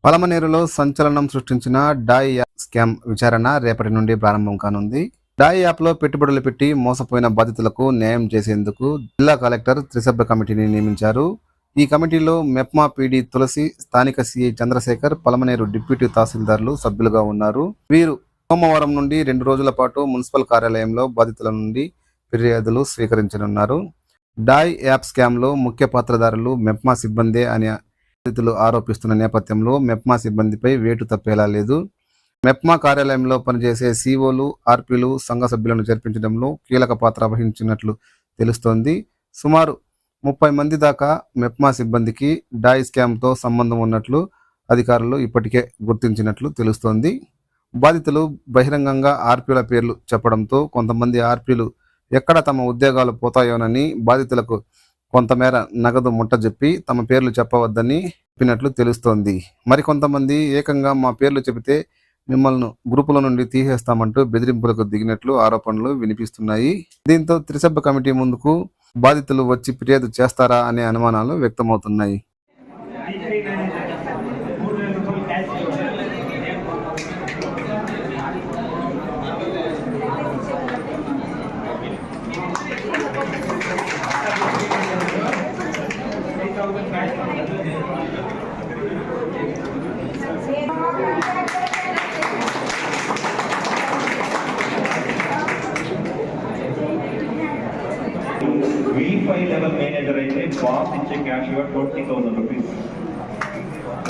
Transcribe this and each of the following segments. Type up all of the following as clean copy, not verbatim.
పలమనేరులో సంచలనం సృష్టించిన die app scam విచారణ రేపటి నుండి ప్రారంభం కానుంది. డాయ్ యాప్లో పెట్టుబడులు పెట్టి మోసపోయిన బాధితులకు న్యాయం చేసేందుకు జిల్లా కలెక్టర్ త్రిసభ్య కమిటీని నియమించారు. ఈ కమిటీలో మెప్మా పీడీ తులసి, స్థానిక సీఐ చంద్రశేఖర్, పలమనేరు డిప్యూటీ తహసీల్దార్లు సభ్యులుగా ఉన్నారు. వీరు సోమవారం నుండి 2 రోజుల పాటు మున్సిపల్ కార్యాలయంలో బాధితుల నుండి ఫిర్యాదులు స్వీకరించనున్నారు. డాయ్ యాప్ స్కామ్లో ముఖ్య పాత్రధారులు మెప్మా సిబ్బందే అని బాధితులు ఆరోపిస్తున్న నేపథ్యంలో మెప్మా సిబ్బందిపై వేటు తప్పేలా లేదు. మెప్మా కార్యాలయంలో పనిచేసే సీఓలు, ఆర్పీలు సంఘ సభ్యులను చేర్పించడంలో కీలక పాత్ర వహించినట్లు తెలుస్తోంది. సుమారు 30 మంది దాకా మెప్మా సిబ్బందికి డాయ్ స్కామ్తో సంబంధం ఉన్నట్లు అధికారులు ఇప్పటికే గుర్తించినట్లు తెలుస్తోంది. బాధితులు బహిరంగంగా ఆర్పీల పేర్లు చెప్పడంతో కొంతమంది ఆర్పీలు ఎక్కడ తమ ఉద్యోగాలు పోతాయోనని బాధితులకు కొంతమేర నగదు ముట్టజెప్పి తమ పేర్లు చెప్పవద్దని చెప్పినట్లు తెలుస్తోంది. మరికొంతమంది ఏకంగా మా పేర్లు చెబితే మిమ్మల్ని గ్రూపుల నుండి తీసేస్తామంటూ బెదిరింపులకు దిగినట్లు ఆరోపణలు వినిపిస్తున్నాయి. దీంతో త్రిసభ్య కమిటీ ముందుకు బాధితులు వచ్చి ఫిర్యాదు చేస్తారా అనే అనుమానాలు వ్యక్తమవుతున్నాయి. V5 లెవెల్ మేనేజర్ అయితే బాస్ ఇచ్చే క్యాష్ 20,000 రూపీస్.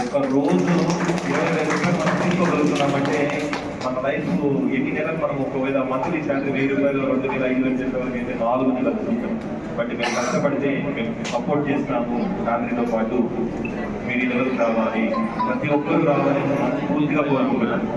ఒక రోజు 20,000 రూపాయలు మనం తీసుకోగలుగుతున్నామంటే మన లైఫ్ ఎన్ని నెలలు మనం ఒకవేళ మంత్లీ శాలరీ 1,000 రూపాయలు 2,000 5,000 చేసేవాళ్ళకి అయితే 4 లక్షలు. బట్ మేము కష్టపడితే మేము సపోర్ట్ చేస్తున్నాము. ఫ్యామిలీతో పాటు మీరు ఈ లెవెల్కి రావాలి, ప్రతి ఒక్కరు రావాలి పూర్తిగా కోరుకుంటున్నాను.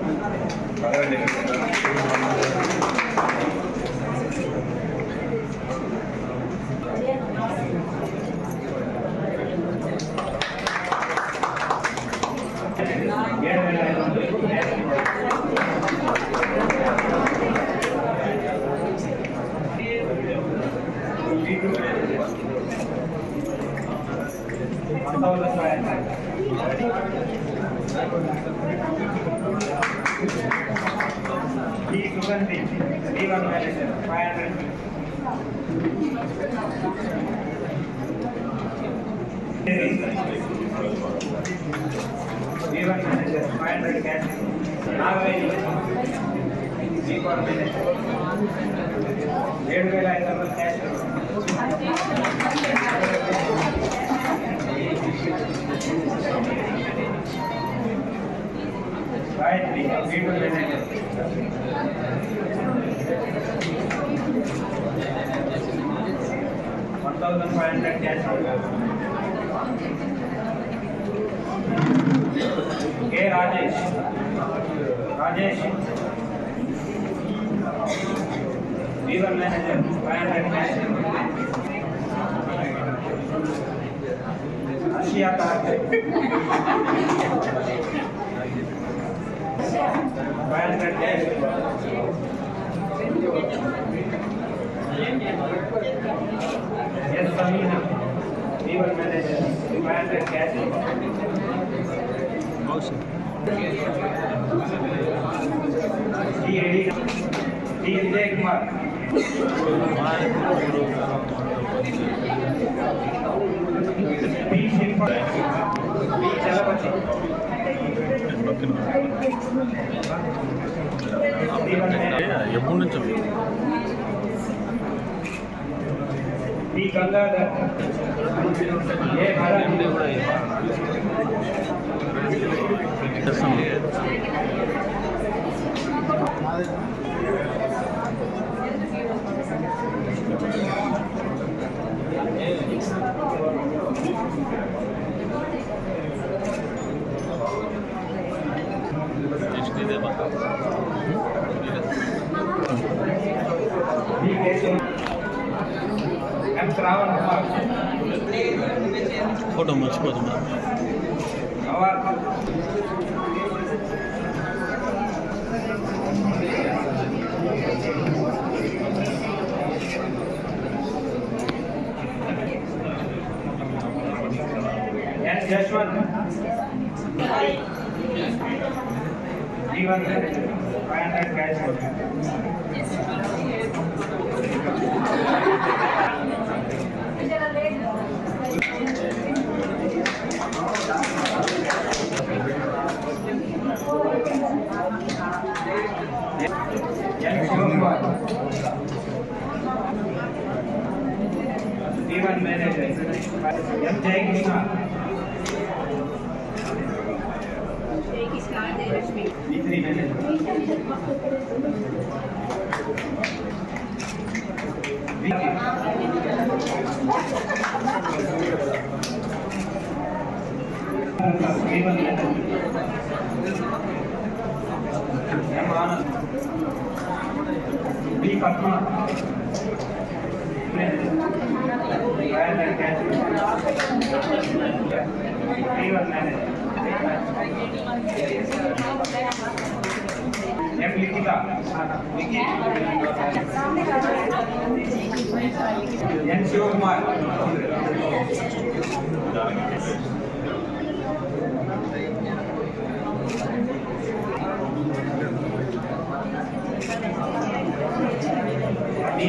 Rajesh lever manager 500 cash Asiya का 500 cash yes Samina lever manager 500 cash Vijay Kumar ఎప్పటి నుంచి गंगाधर ఫోటో మర్చిపోతున్నా Jashwant Even 500 cash work. Even manager. M. Jai Krishna. B3 manager. B1 manager. M. Anand. B. Padma. Manager. B1 manager. M. Likita. Vicky. N. Shivakumar. D.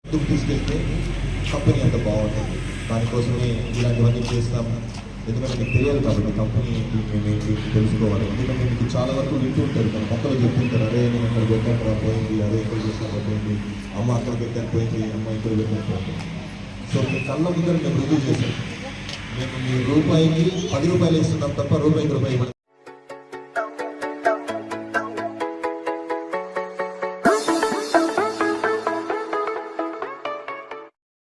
ముందుకు తీసుకెళ్తే company అంత బాగుంటుంది. దానికోసమే ఇలాంటివన్నీ చేస్తాం. ఎందుకంటే మీకు తెలియాలి కాబట్టి కంపెనీ ఏంటి, మేము ఏంటి తెలుసుకోవాలి. ఎందుకంటే మీకు చాలా వరకు వింటూ ఉంటారు, మన పక్కన చెప్తుంటారు, అరే నేను ఇక్కడ పెట్టాను పోయింది, అదే ఇక్కడ చేసాను పోయింది, అమ్మ అక్కడ పెట్టాను పోయింది, అమ్మ ఇక్కడ పెట్టాను పోయింది. సో మీ కళ్ళ ముందర మేము రుజువు చేశాం. మేము మీ రూపాయికి 10 రూపాయలు ఇస్తున్నాం తప్ప రూపాయికి రూపాయి ఇవ్వడం.